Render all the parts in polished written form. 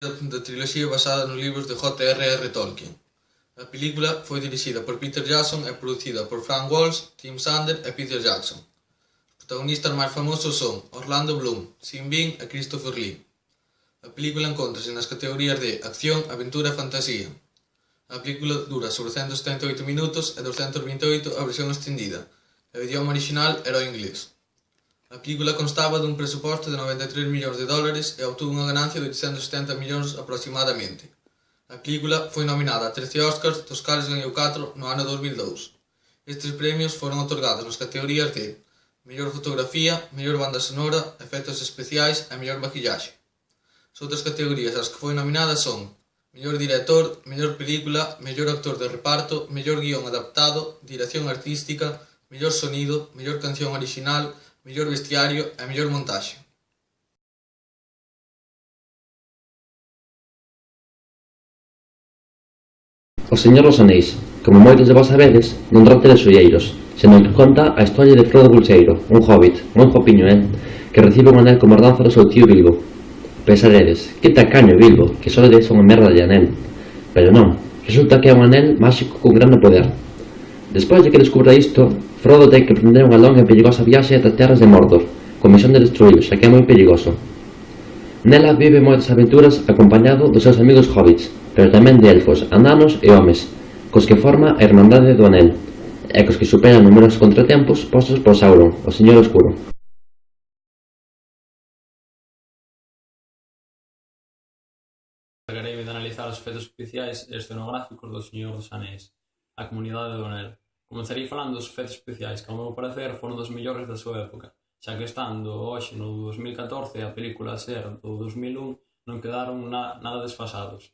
da triloxía basada nos libros de J.R.R. Tolkien. A película foi dirixida por Peter Jackson e producida por Frank Walsh, Tim Sander e Peter Jackson. Os protagonistas máis famosos son Orlando Bloom, Sean Bean e Christopher Lee. A película encóntrase nas categorías de acción, aventura e fantasía. A película dura sobre 178 minutos e 228 a versión extendida, e o idioma original era o inglés. A película constaba dun presuposto de 93 millóns de dólares e obtuvo unha ganancia de 870 millóns aproximadamente. A película foi nominada a 13 Oscars, dos cales gañou 4 no ano 2002. Estes premios foron otorgados nas categorías de mellor fotografía, mellor banda sonora, efectos especiais e mellor maquillaxe. As outras categorías ás que foi nominada son mellor director, mellor película, mellor actor de reparto, mellor guión adaptado, dirección artística, mellor sonido, mellor canción orixinal, mellor vestiario e mellor montaxe. O Señor dos Anéis, como moitos de vos sabedes, non trata de solleiros, senón que conta a historia de Frodo Bolseiro, un hobbit, moi fopiño que recibe un anel como herdanza do seu tío Bilbo. Pensaredes, que tacaño Bilbo, que só lle son unha merda de anel. Pero non, resulta que é un anel máxico con grande poder. Despois de que descubra isto, Frodo ten que emprender unha longa e perigosa viaxe ata as terras de Mordor, con misión de destruílos, xa que é moi perigoso. Nela vive moitas aventuras acompañado dos seus amigos hobbits, pero tamén de elfos, ananos e homes, cos que forma a Irmandade do Anel, e cos que superan numerosos contratempos postos por Sauron, o Señor Oscuro. Encargueime de analizar os efectos especiais e escenográficos do Señor dos Anéis, a Comunidade do Anel. Comezarei falando dos efectos especiais que, ao meu parecer, foron dos mellores da súa época, xa que estando hoxe no 2014 a película a ser do 2001 non quedaron nada desfasados.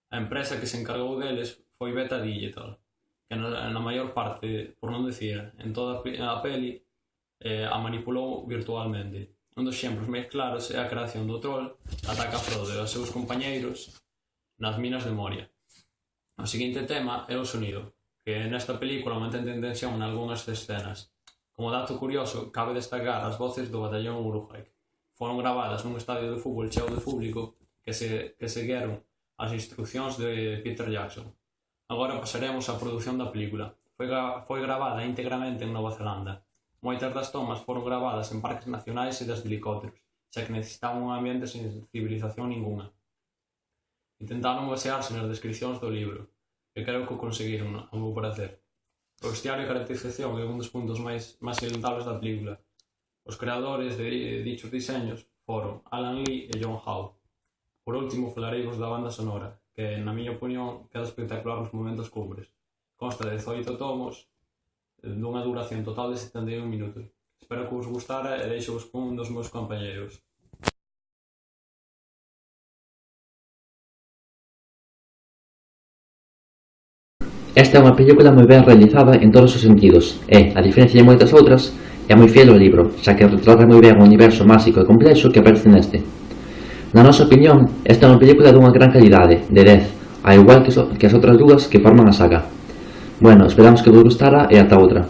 A empresa que se encargou deles foi Beta Digital, que na maior parte, por non dicir, en toda a peli, a manipulou virtualmente. Un dos exemplos máis claros é a creación do troll que ataca a Frodo e os seus compañeiros nas minas de Moria. O seguinte tema é o sonido, que nesta película mantén tensión en algunhas escenas. Como dato curioso, cabe destacar as voces do batallón Uruk-hai. Foron gravadas nun estadio de fútbol cheo de público que seguiron as instruccións de Peter Jackson. Agora pasaremos á produción da película. Foi gravada íntegramente en Nova Zelanda. Moitas das tomas foron gravadas en parques nacionais e desde helicópteros, xa que necesitaban un ambiente sen civilización ninguna. Intentaron basearse nas descripcións do libro, que creo que o conseguiron, ao meu parecer. O vestiario e caracterización é un dos puntos máis salientables da película. Os creadores de dichos diseños foron Alan Lee e John Howe. Por último, falareivos da banda sonora, que, na miña opinión, queda espectacular nos momentos cumbres. Consta de 18 tomos, dunha duración total de 71 minutos. Espero que vos gustara e deixo-vos con un dos meus compañeiros. Esta é unha película moi ben realizada en todos os sentidos e, a diferencia de moitas outras, é moi fiel ao libro, xa que retrata moi ben o universo máxico e complexo que aparece neste. Na nosa opinión, esta é unha película dunha gran calidade, de 10, ao igual que as outras dúas que forman a saga. Bueno, esperamos que vos gustara e ata outra.